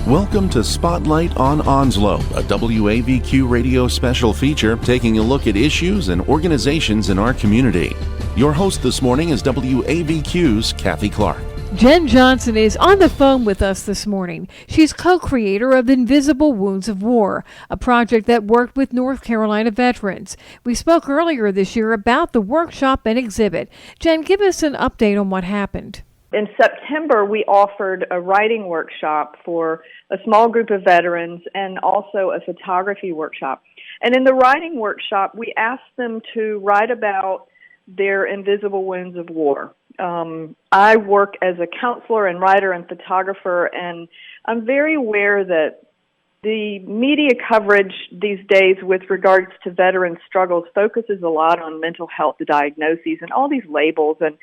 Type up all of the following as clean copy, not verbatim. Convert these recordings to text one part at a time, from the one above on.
Welcome to Spotlight on Onslow, a WAVQ radio special feature taking a look at issues and organizations in our community. Your host this morning is WAVQ's Kathy Clark. Jen Johnson is on the phone with us this morning. She's co-creator of Invisible Wounds of War, a project that worked with North Carolina veterans. We spoke earlier this year about the workshop and exhibit. Jen, give us an update on what happened. In September, we offered a writing workshop for a small group of veterans and also a photography workshop. And in the writing workshop, we asked them to write about their invisible wounds of war. I work as a counselor and writer and photographer, and I'm very aware that the media coverage these days with regards to veteran struggles focuses a lot on mental health diagnoses and all these labels. And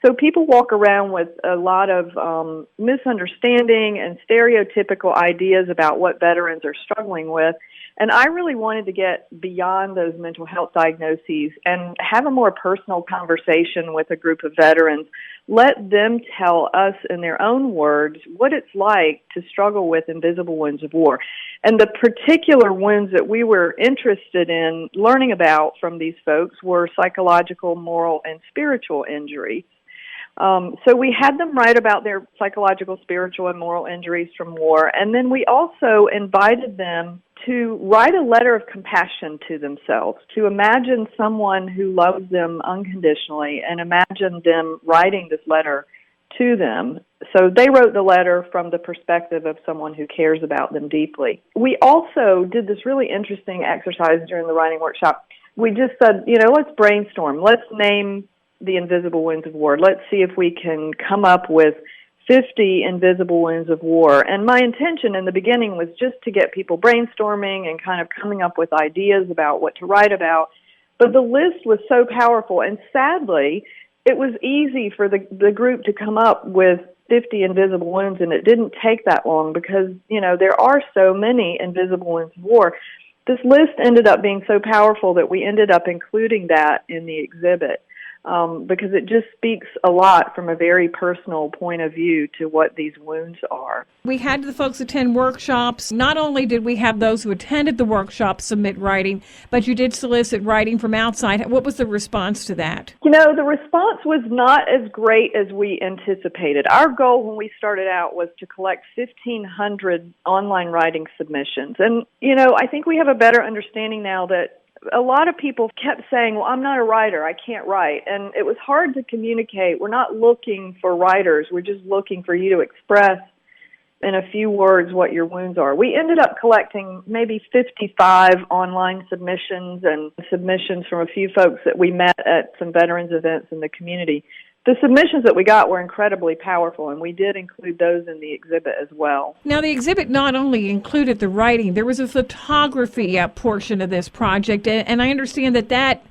so people walk around with a lot of misunderstanding and stereotypical ideas about what veterans are struggling with. And I really wanted to get beyond those mental health diagnoses and have a more personal conversation with a group of veterans. Let them tell us in their own words what it's like to struggle with invisible wounds of war. And the particular wounds that we were interested in learning about from these folks were psychological, moral, and spiritual injury. So we had them write about their psychological, spiritual, and moral injuries from war, and then we also invited them to write a letter of compassion to themselves, to imagine someone who loves them unconditionally, and imagine them writing this letter to them. So they wrote the letter from the perspective of someone who cares about them deeply. We also did this really interesting exercise during the writing workshop. We just said, let's brainstorm. Let's name the invisible wounds of war. Let's see if we can come up with 50 invisible wounds of war. And my intention in the beginning was just to get people brainstorming and kind of coming up with ideas about what to write about. But the list was so powerful, and sadly, it was easy for the group to come up with 50 invisible wounds, and it didn't take that long because, there are so many invisible wounds of war. This list ended up being so powerful that we ended up including that in the exhibit. Because it just speaks a lot from a very personal point of view to what these wounds are. We had the folks attend workshops. Not only did we have those who attended the workshop submit writing, but you did solicit writing from outside. What was the response to that? The response was not as great as we anticipated. Our goal when we started out was to collect 1,500 online writing submissions. And, I think we have a better understanding now that a lot of people kept saying, well, I'm not a writer, I can't write. And it was hard to communicate. We're not looking for writers. We're just looking for you to express in a few words what your wounds are. We ended up collecting maybe 55 online submissions and submissions from a few folks that we met at some veterans events in the community. The submissions that we got were incredibly powerful, and we did include those in the exhibit as well. Now, the exhibit not only included the writing, there was a photography portion of this project, and I understand that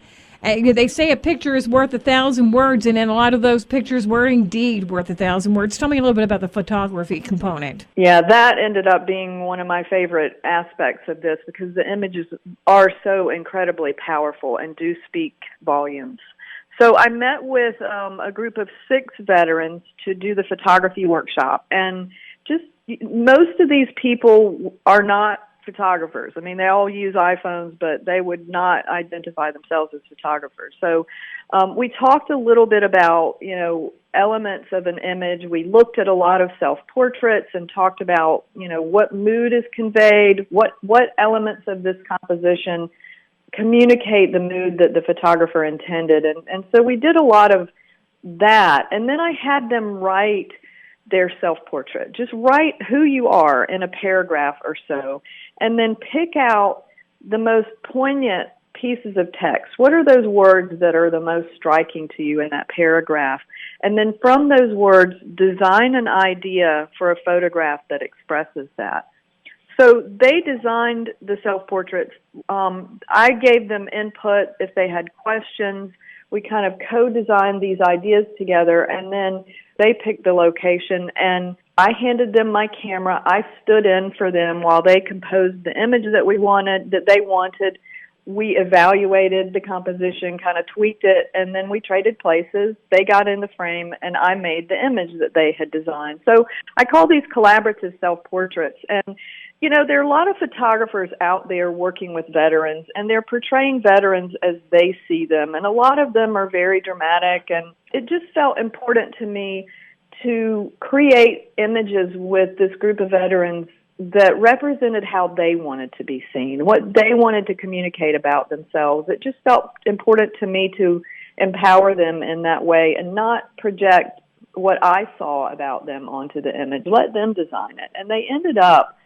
they say a picture is worth 1,000 words, and in a lot of those pictures were indeed worth 1,000 words. Tell me a little bit about the photography component. Yeah, that ended up being one of my favorite aspects of this because the images are so incredibly powerful and do speak volumes. So I met with a group of 6 veterans to do the photography workshop, and just most of these people are not photographers. I mean, they all use iPhones, but they would not identify themselves as photographers. So we talked a little bit about, elements of an image. We looked at a lot of self-portraits and talked about, what mood is conveyed, what elements of this composition communicate the mood that the photographer intended. And so we did a lot of that. And then I had them write their self-portrait. Just write who you are in a paragraph or so, and then pick out the most poignant pieces of text. What are those words that are the most striking to you in that paragraph? And then from those words, design an idea for a photograph that expresses that. So they designed the self-portraits. I gave them input if they had questions. We kind of co-designed these ideas together, and then they picked the location, and I handed them my camera. I stood in for them while they composed the image that they wanted. we evaluated the composition, kind of tweaked it, and then we traded places. They got in the frame, and I made the image that they had designed. So I call these collaborative self-portraits. And, you know, there are a lot of photographers out there working with veterans, and they're portraying veterans as they see them. And a lot of them are very dramatic, and it just felt important to me to create images with this group of veterans that represented how they wanted to be seen, what they wanted to communicate about themselves. It just felt important to me to empower them in that way and not project what I saw about them onto the image. Let them design it. And they ended up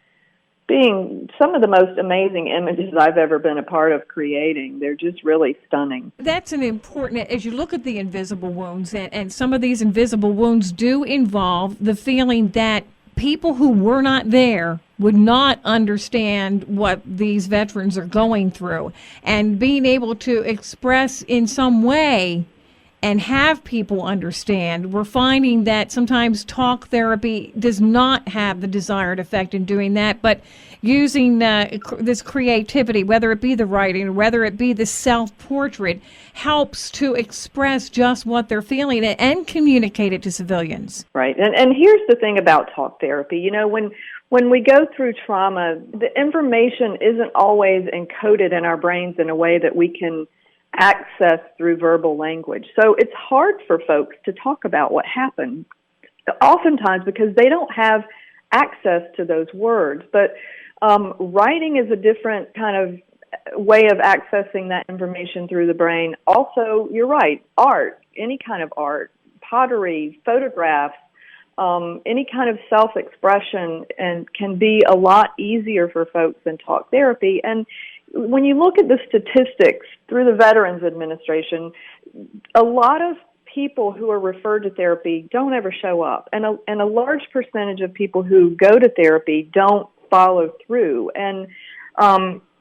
being some of the most amazing images I've ever been a part of creating. They're just really stunning. That's an important, as you look at the invisible wounds, and some of these invisible wounds do involve the feeling that people who were not there would not understand what these veterans are going through. And being able to express in some way and have people understand, we're finding that sometimes talk therapy does not have the desired effect in doing that, but using this creativity, whether it be the writing, whether it be the self-portrait, helps to express just what they're feeling and communicate it to civilians. Right. And here's the thing about talk therapy. You know, when we go through trauma, the information isn't always encoded in our brains in a way that we can access through verbal language. So it's hard for folks to talk about what happened, oftentimes because they don't have access to those words. But writing is a different kind of way of accessing that information through the brain. Also, you're right, art, any kind of art, pottery, photographs, any kind of self-expression, and can be a lot easier for folks than talk therapy. And when you look at the statistics through the Veterans Administration, a lot of people who are referred to therapy don't ever show up. And a large percentage of people who go to therapy don't follow through. And,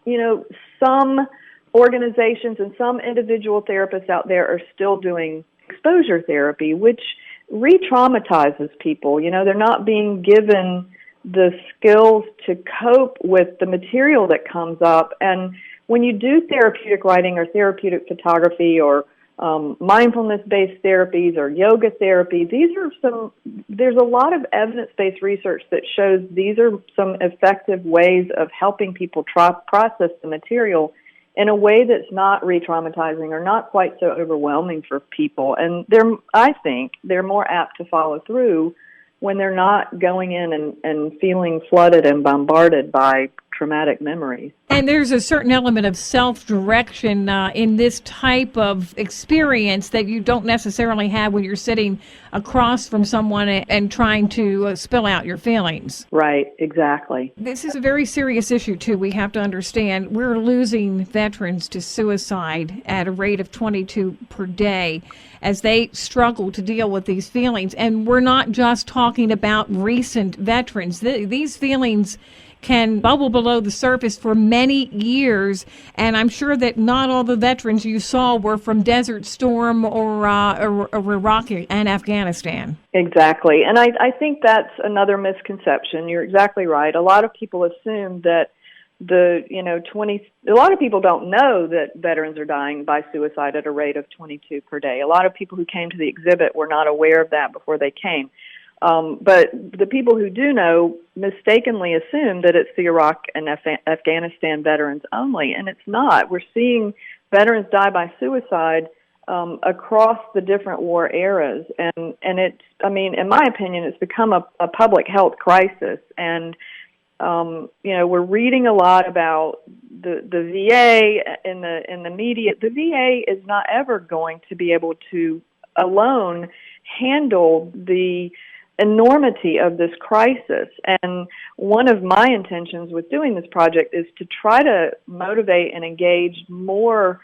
you know, some organizations and some individual therapists out there are still doing exposure therapy, which re-traumatizes people. You know, they're not being given the skills to cope with the material that comes up. And when you do therapeutic writing or therapeutic photography or mindfulness-based therapies or yoga therapy, there's a lot of evidence-based research that shows these are some effective ways of helping people process the material in a way that's not re-traumatizing or not quite so overwhelming for people. And I think they're more apt to follow through when they're not going in and feeling flooded and bombarded by traumatic memories. And there's a certain element of self-direction in this type of experience that you don't necessarily have when you're sitting across from someone and trying to spill out your feelings. Right, exactly. This is a very serious issue, too. We have to understand we're losing veterans to suicide at a rate of 22 per day as they struggle to deal with these feelings. And we're not just talking about recent veterans. These feelings can bubble below the surface for many years, and I'm sure that not all the veterans you saw were from Desert Storm or Iraq and Afghanistan. Exactly, and I think that's another misconception. You're exactly right. A lot of people assume that a lot of people don't know that veterans are dying by suicide at a rate of 22 per day. A lot of people who came to the exhibit were not aware of that before they came. But the people who do know mistakenly assume that it's the Iraq and Afghanistan veterans only, and it's not. We're seeing veterans die by suicide across the different war eras, and it's, I mean, in my opinion, it's become a public health crisis. And we're reading a lot about the VA in the media. The VA is not ever going to be able to alone handle the enormity of this crisis. And one of my intentions with doing this project is to try to motivate and engage more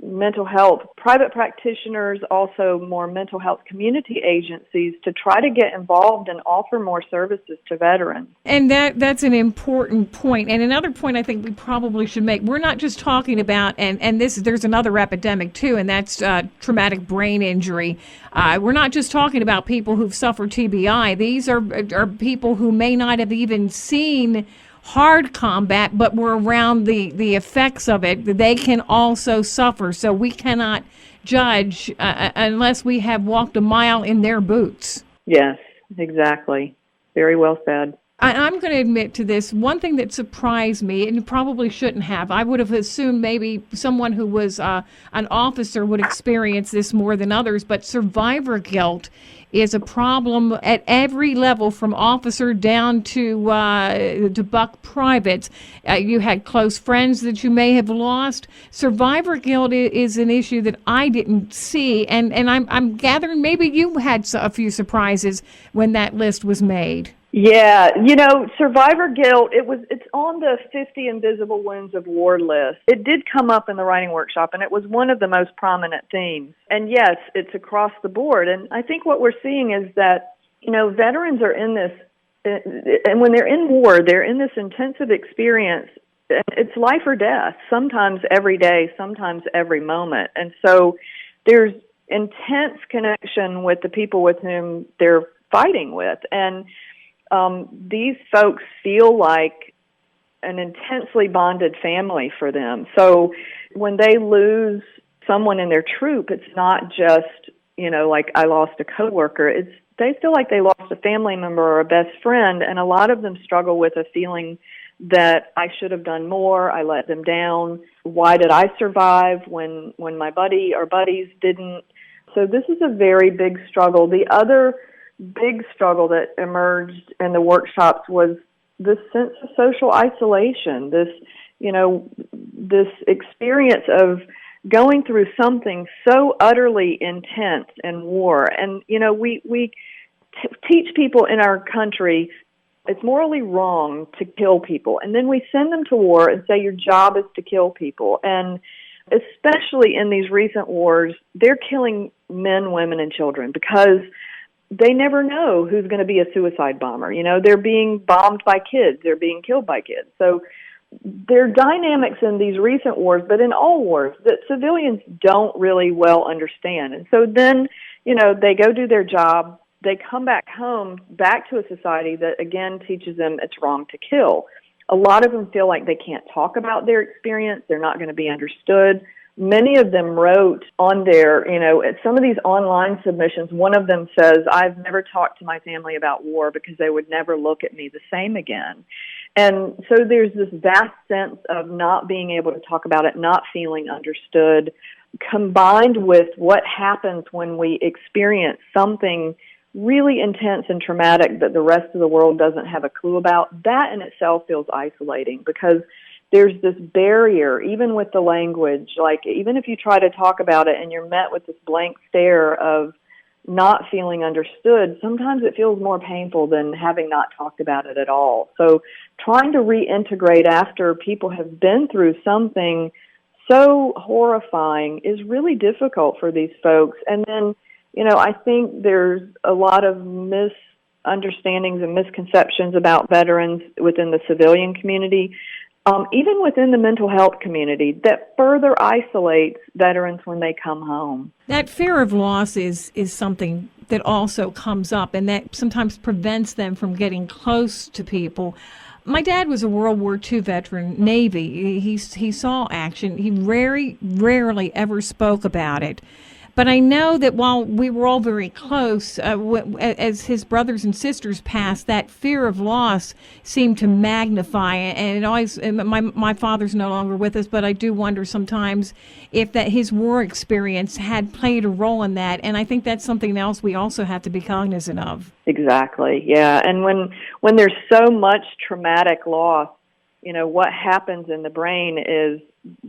mental health private practitioners, also more mental health community agencies, to try to get involved and offer more services to veterans. And that's an important point. And another point I think we probably should make, we're not just talking about, and there's another epidemic too, and that's traumatic brain injury. We're not just talking about people who've suffered TBI. These are people who may not have even seen hard combat, but were around the effects of it, they can also suffer. So we cannot judge unless we have walked a mile in their boots. Yes, exactly. Very well said. I'm going to admit to this. One thing that surprised me, and you probably shouldn't have, I would have assumed maybe someone who was an officer would experience this more than others, but survivor guilt is a problem at every level, from officer down to buck privates. You had close friends that you may have lost. Survivor guilt is an issue that I didn't see, and I'm gathering maybe you had a few surprises when that list was made. Yeah, survivor guilt, it's on the 50 Invisible Wounds of War list. It did come up in the writing workshop, and it was one of the most prominent themes. And yes, it's across the board. And I think what we're seeing is that, veterans are in this, and when they're in war, they're in this intensive experience. It's life or death, sometimes every day, sometimes every moment. And so there's intense connection with the people with whom they're fighting with. And these folks feel like an intensely bonded family for them. So when they lose someone in their troop, it's not just, like I lost a coworker. They feel like they lost a family member or a best friend, and a lot of them struggle with a feeling that I should have done more, I let them down, why did I survive when my buddy or buddies didn't? So this is a very big struggle. The other big struggle that emerged in the workshops was this sense of social isolation, this experience of going through something so utterly intense in war. And, we teach people in our country it's morally wrong to kill people. And then we send them to war and say your job is to kill people. And especially in these recent wars, they're killing men, women, and children because they never know who's going to be a suicide bomber. They're being bombed by kids. They're being killed by kids. So there are dynamics in these recent wars, but in all wars, that civilians don't really well understand. And so then, they go do their job. They come back home, back to a society that, again, teaches them it's wrong to kill. A lot of them feel like they can't talk about their experience. They're not going to be understood. Many of them wrote on their, at some of these online submissions, one of them says, I've never talked to my family about war because they would never look at me the same again. And so there's this vast sense of not being able to talk about it, not feeling understood, combined with what happens when we experience something really intense and traumatic that the rest of the world doesn't have a clue about. That in itself feels isolating because there's this barrier, even with the language. Like, even if you try to talk about it and you're met with this blank stare of not feeling understood, sometimes it feels more painful than having not talked about it at all. So trying to reintegrate after people have been through something so horrifying is really difficult for these folks. And then, I think there's a lot of misunderstandings and misconceptions about veterans within the civilian community. Even within the mental health community, that further isolates veterans when they come home. That fear of loss is something that also comes up, and that sometimes prevents them from getting close to people. My dad was a World War II veteran, Navy. He saw action. He rarely ever spoke about it. But I know that while we were all very close, as his brothers and sisters passed, that fear of loss seemed to magnify. And it always, my father's no longer with us, but I do wonder sometimes if that his war experience had played a role in that. And I think that's something else we also have to be cognizant of. Exactly, yeah. And when there's so much traumatic loss, what happens in the brain is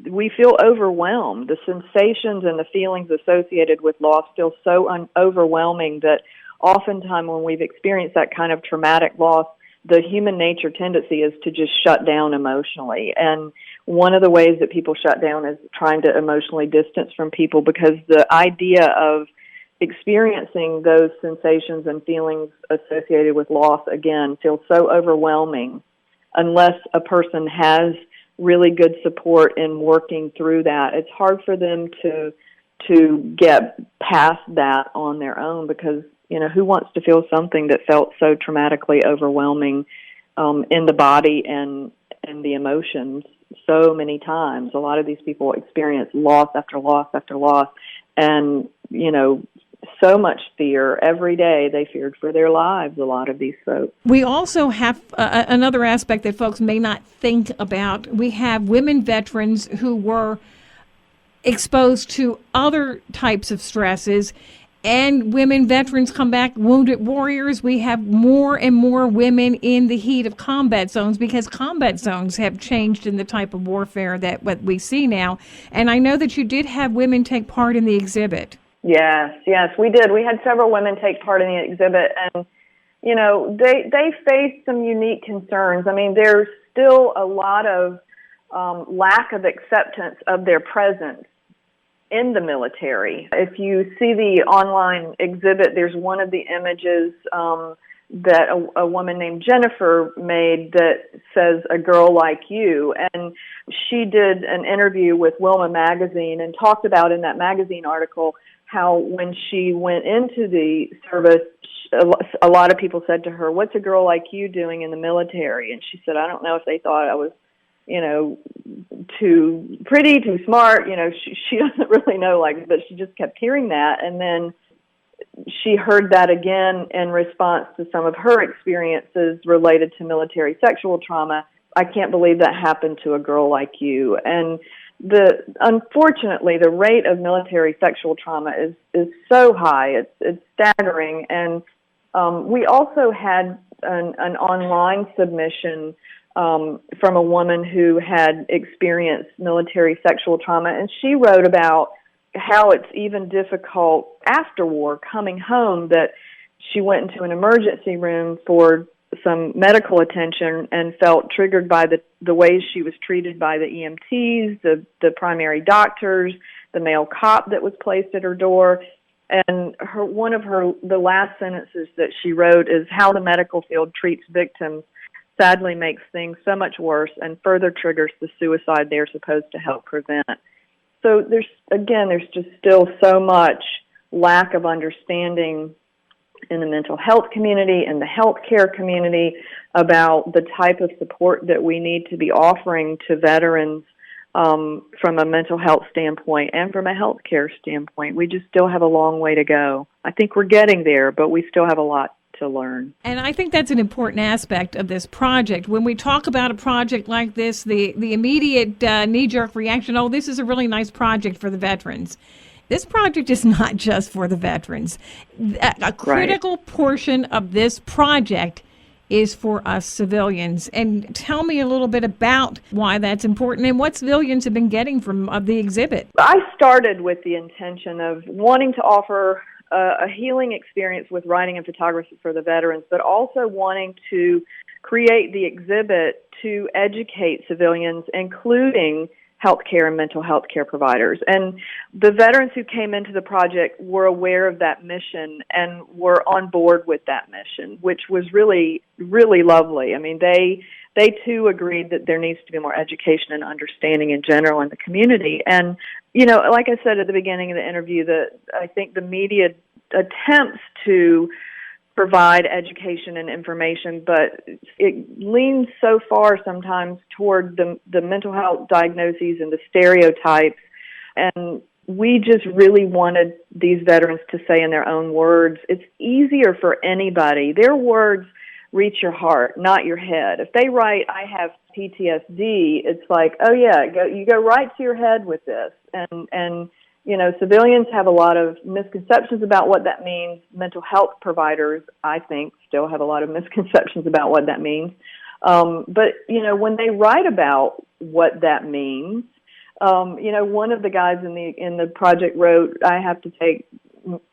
we feel overwhelmed. The sensations and the feelings associated with loss feel so overwhelming that oftentimes when we've experienced that kind of traumatic loss, the human nature tendency is to just shut down emotionally. And one of the ways that people shut down is trying to emotionally distance from people, because the idea of experiencing those sensations and feelings associated with loss, again, feels so overwhelming unless a person has really good support in working through that. It's hard for them to get past that on their own, because, who wants to feel something that felt so traumatically overwhelming in the body and the emotions so many times. A lot of these people experience loss after loss after loss, and, so much fear. Every day they feared for their lives, a lot of these folks. We also have another aspect that folks may not think about. We have women veterans who were exposed to other types of stresses, and women veterans come back wounded warriors. We have more and more women in the heat of combat zones because combat zones have changed in the type of warfare that what we see now. And I know that you did have women take part in the exhibit. Yes, we did. We had several women take part in the exhibit, and, they faced some unique concerns. I mean, there's still a lot of lack of acceptance of their presence in the military. If you see the online exhibit, there's one of the images that a woman named Jennifer made that says, "A girl like you." And she did an interview with Wilma magazine and talked about in that magazine article how when she went into the service, a lot of people said to her, "What's a girl like you doing in the military?" And she said, "I don't know if they thought I was too pretty, too smart." She doesn't really know, but she just kept hearing that. And then she heard that again in response to some of her experiences related to military sexual trauma. "I can't believe that happened to a girl like you." And unfortunately, the rate of military sexual trauma is so high. It's staggering. And we also had an online submission from a woman who had experienced military sexual trauma, and she wrote about how it's even difficult after war coming home, that she went into an emergency room for some medical attention and felt triggered by the ways she was treated by the EMTs, the primary doctors, the male cop that was placed at her door. And the last sentences that she wrote is, "How the medical field treats victims sadly makes things so much worse and further triggers the suicide they're supposed to help prevent." So there's just still so much lack of understanding in the mental health community and the healthcare community about the type of support that we need to be offering to veterans from a mental health standpoint and from a healthcare standpoint. We just still have a long way to go. I think we're getting there, but we still have a lot to learn. And I think that's an important aspect of this project. When we talk about a project like this, the immediate knee-jerk reaction, "Oh, this is a really nice project for the veterans." This project is not just for the veterans. A critical portion of this project is for us civilians. And tell me a little bit about why that's important and what civilians have been getting from the exhibit. I started with the intention of wanting to offer a healing experience with writing and photography for the veterans, but also wanting to create the exhibit to educate civilians, including healthcare and mental health care providers. And the veterans who came into the project were aware of that mission and were on board with that mission, which was really, really lovely. I mean, they too agreed that there needs to be more education and understanding in general in the community. And, like I said at the beginning of the interview, that I think the media attempts to provide education and information, but it leans so far sometimes toward the mental health diagnoses and the stereotypes. And we just really wanted these veterans to say in their own words, it's easier for anybody. Their words reach your heart, not your head. If they write, "I have PTSD," it's like, oh yeah, you go right to your head with this. And civilians have a lot of misconceptions about what that means. Mental health providers, I think, still have a lot of misconceptions about what that means. But when they write about what that means, one of the guys in the project wrote, "I have to take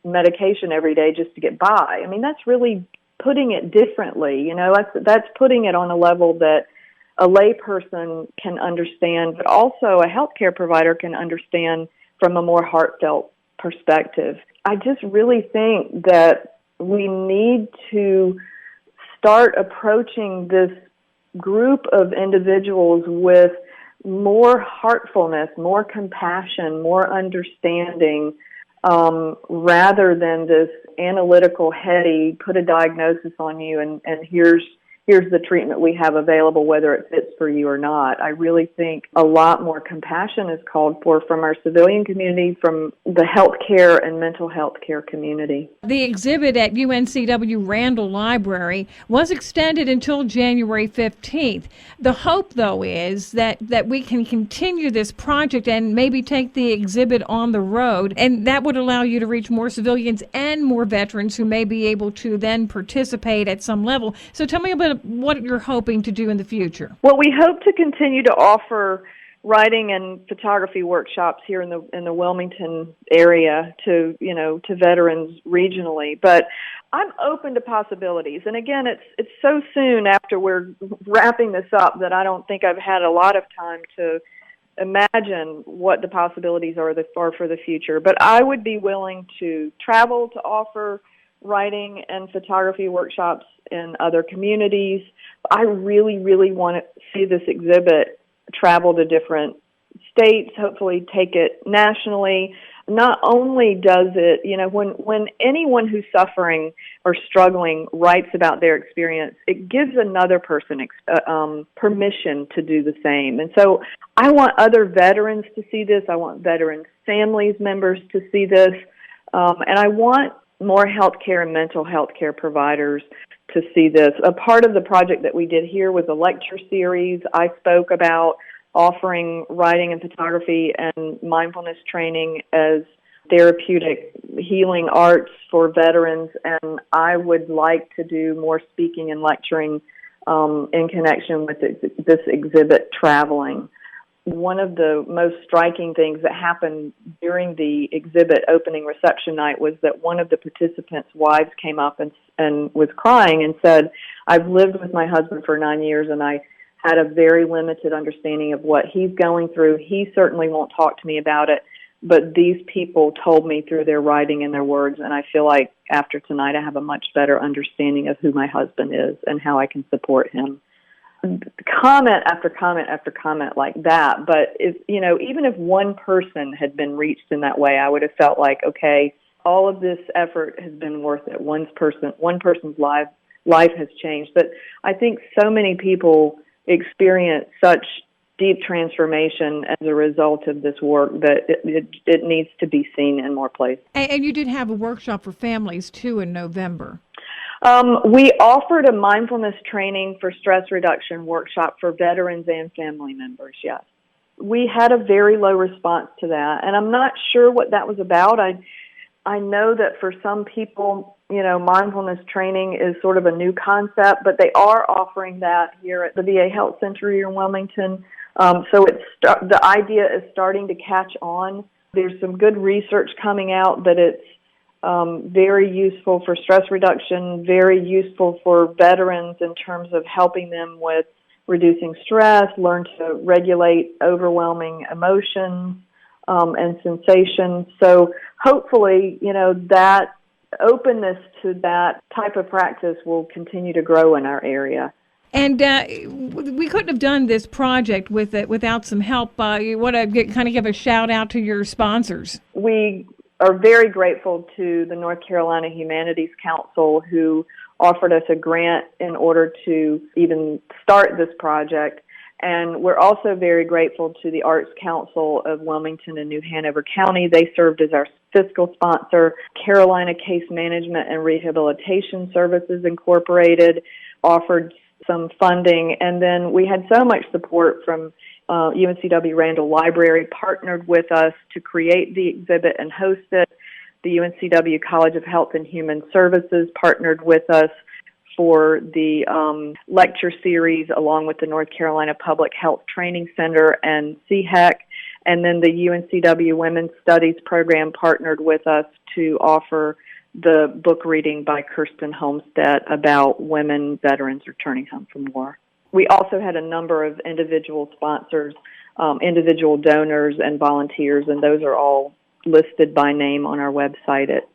medication every day just to get by." I mean, that's really putting it differently. That's putting it on a level that a layperson can understand, but also a healthcare provider can understand from a more heartfelt perspective. I just really think that we need to start approaching this group of individuals with more heartfulness, more compassion, more understanding, rather than this analytical, heady, put a diagnosis on you and here's here's the treatment we have available, whether it fits for you or not. I really think a lot more compassion is called for from our civilian community, from the healthcare and mental health care community. The exhibit at UNCW Randall Library was extended until January 15th. The hope, though, is that we can continue this project and maybe take the exhibit on the road, and that would allow you to reach more civilians and more veterans who may be able to then participate at some level. So tell me about what you're hoping to do in the future. Well, we hope to continue to offer writing and photography workshops here in the Wilmington area to veterans regionally, but I'm open to possibilities. And again, it's so soon after we're wrapping this up that I don't think I've had a lot of time to imagine what the possibilities are for the future. But I would be willing to travel to offer writing and photography workshops in other communities. I really, really want to see this exhibit travel to different states, hopefully take it nationally. Not only does it, when anyone who's suffering or struggling writes about their experience, it gives another person permission to do the same. And so I want other veterans to see this. I want veterans' families members to see this. And I want more healthcare and mental health care providers to see this. A part of the project that we did here was a lecture series. I spoke about offering writing and photography and mindfulness training as therapeutic healing arts for veterans, and I would like to do more speaking and lecturing in connection with this exhibit traveling. One of the most striking things that happened during the exhibit opening reception night was that one of the participants' wives came up and was crying and said, "I've lived with my husband for 9 years and I had a very limited understanding of what he's going through. He certainly won't talk to me about it, but these people told me through their writing and their words, and I feel like after tonight I have a much better understanding of who my husband is and how I can support him." Comment after comment after comment like that, but even if one person had been reached in that way, I would have felt like, okay, all of this effort has been worth it. One person's life has changed. But I think so many people experience such deep transformation as a result of this work that it needs to be seen in more places. And you did have a workshop for families, too, in November. We offered a mindfulness training for stress reduction workshop for veterans and family members, yes. We had a very low response to that, and I'm not sure what that was about. I know that for some people, mindfulness training is sort of a new concept, but they are offering that here at the VA Health Center here in Wilmington. So the idea is starting to catch on. There's some good research coming out that it's very useful for stress reduction, very useful for veterans in terms of helping them with reducing stress, learn to regulate overwhelming emotions and sensations. So hopefully, that openness to that type of practice will continue to grow in our area. And we couldn't have done this project without some help. You want to kind of give a shout out to your sponsors. We are very grateful to the North Carolina Humanities Council, who offered us a grant in order to even start this project. And we're also very grateful to the Arts Council of Wilmington and New Hanover County. They served as our fiscal sponsor. Carolina Case Management and Rehabilitation Services Incorporated offered some funding. And then we had so much support from UNCW Randall Library, partnered with us to create the exhibit and host it. The UNCW College of Health and Human Services partnered with us for the lecture series, along with the North Carolina Public Health Training Center and CHEC. And then the UNCW Women's Studies program partnered with us to offer the book reading by Kirsten Homestead about women veterans returning home from war. We also had a number of individual sponsors, individual donors and volunteers, and those are all listed by name on our website at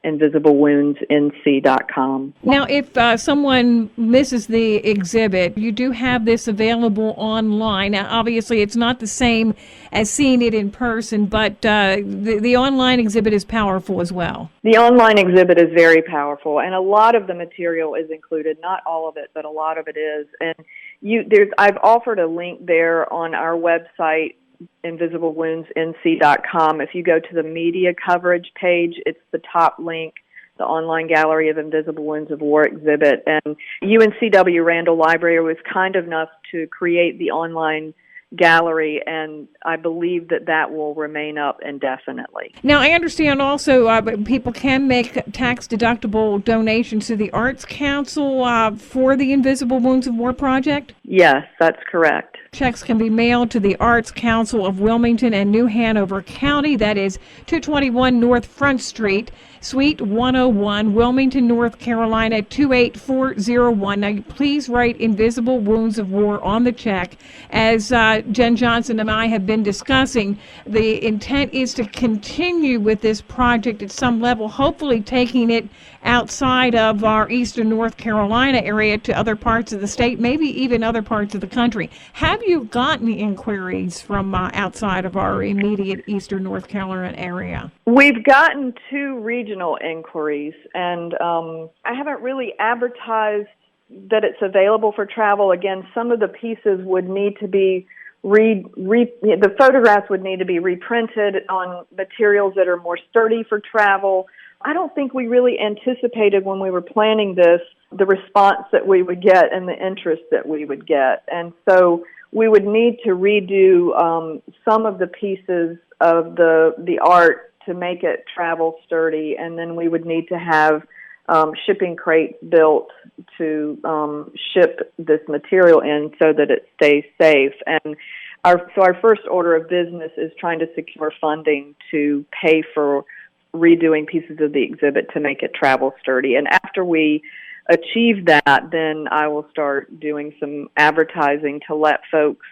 invisiblewoundsnc.com. Now, if someone misses the exhibit, you do have this available online. Now, obviously, it's not the same as seeing it in person, but the online exhibit is powerful as well. The online exhibit is very powerful, and a lot of the material is included. Not all of it, but a lot of it is. And I've offered a link there on our website, invisiblewoundsnc.com. If you go to the media coverage page, it's the top link, the online gallery of Invisible Wounds of War exhibit. And UNCW Randall Library was kind enough to create the online gallery, and I believe that will remain up indefinitely. Now, I understand also people can make tax-deductible donations to the Arts Council for the Invisible Wounds of War project? Yes, that's correct. Checks can be mailed to the Arts Council of Wilmington and New Hanover County. That is 221 North Front Street, Suite 101, Wilmington, North Carolina, 28401. Now, please write Invisible Wounds of War on the check. As Jen Johnson and I have been discussing, the intent is to continue with this project at some level, hopefully taking it outside of our eastern North Carolina area to other parts of the state, maybe even other parts of the country. Have you gotten inquiries from outside of our immediate eastern North Carolina area? We've gotten 2 regional inquiries, and I haven't really advertised that it's available for travel. Again, some of the pieces would need to be the photographs would need to be reprinted on materials that are more sturdy for travel. I don't think we really anticipated when we were planning this the response that we would get and the interest that we would get. And so we would need to redo some of the pieces of the art to make it travel sturdy, and then we would need to have shipping crates built to ship this material in so that it stays safe. And our first order of business is trying to secure funding to pay for redoing pieces of the exhibit to make it travel sturdy. And after we achieve that, then I will start doing some advertising to let folks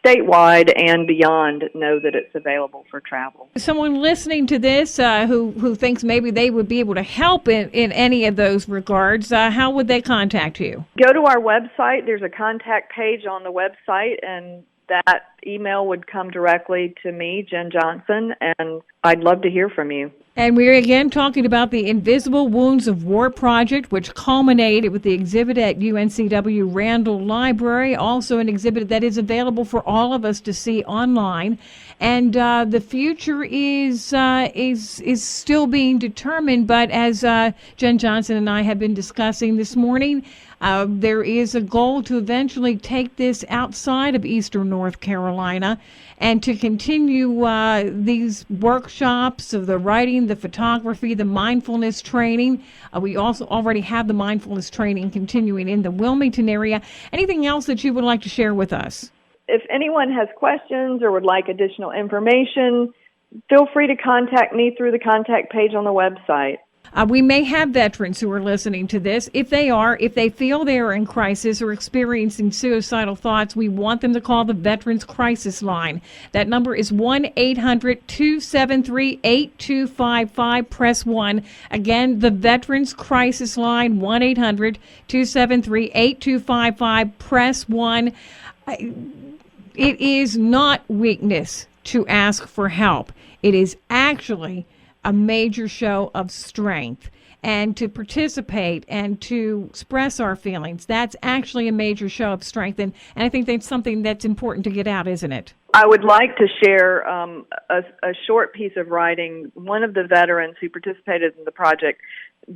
statewide and beyond know that it's available for travel. Someone listening to this who thinks maybe they would be able to help in any of those regards, how would they contact you? Go to our website. There's a contact page on the website, and that email would come directly to me, Jen Johnson, and I'd love to hear from you. And we're again talking about the Invisible Wounds of War project, which culminated with the exhibit at UNCW Randall Library, also an exhibit that is available for all of us to see online. And the future is still being determined, but as Jen Johnson and I have been discussing this morning, there is a goal to eventually take this outside of eastern North Carolina and to continue these workshops of the writing, the photography, the mindfulness training. We also already have the mindfulness training continuing in the Wilmington area. Anything else that you would like to share with us? If anyone has questions or would like additional information, feel free to contact me through the contact page on the website. We may have veterans who are listening to this. If they feel they are in crisis or experiencing suicidal thoughts, we want them to call the Veterans Crisis Line. That number is 1-800-273-8255. Press 1. Again, the Veterans Crisis Line, 1-800-273-8255. Press 1. It is not weakness to ask for help. It is actually a major show of strength, and to participate and to express our feelings, that's actually a major show of strength, and I think that's something that's important to get out, isn't it? I would like to share a short piece of writing. One of the veterans who participated in the project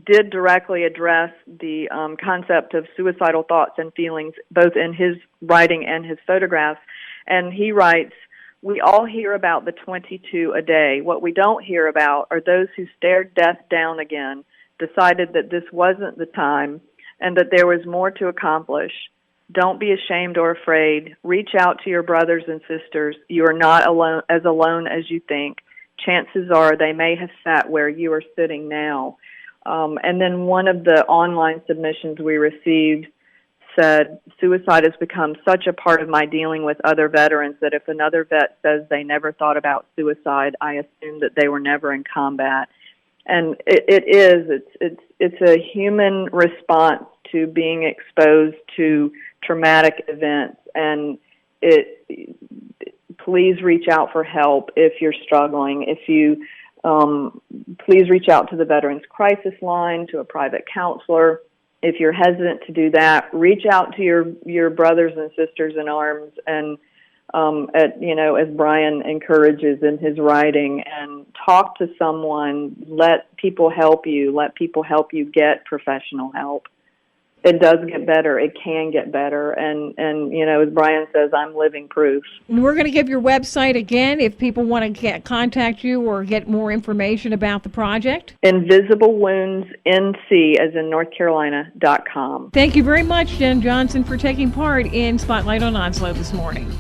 did directly address the concept of suicidal thoughts and feelings, both in his writing and his photographs, and he writes, "We all hear about the 22 a day. What we don't hear about are those who stared death down again, decided that this wasn't the time, and that there was more to accomplish. Don't be ashamed or afraid. Reach out to your brothers and sisters. You are not alone as you think. Chances are they may have sat where you are sitting now." And then one of the online submissions we received said, "Suicide has become such a part of my dealing with other veterans that if another vet says they never thought about suicide, I assume that they were never in combat." And it's a human response to being exposed to traumatic events, and please reach out for help if you're struggling. Please reach out to the Veterans Crisis Line, to a private counselor. If you're hesitant to do that, reach out to your brothers and sisters in arms, and as Brian encourages in his writing, and talk to someone. Let people help you. Let people help you get professional help. It does get better. It can get better. And as Brian says, I'm living proof. And we're going to give your website again if people want to contact you or get more information about the project. InvisibleWoundsNC, as in North Carolina.com. Thank you very much, Jen Johnson, for taking part in Spotlight on Onslow this morning.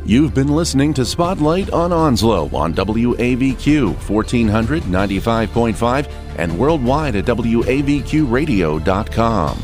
You've been listening to Spotlight on Onslow on WAVQ 1495.5 and worldwide at WAVQradio.com.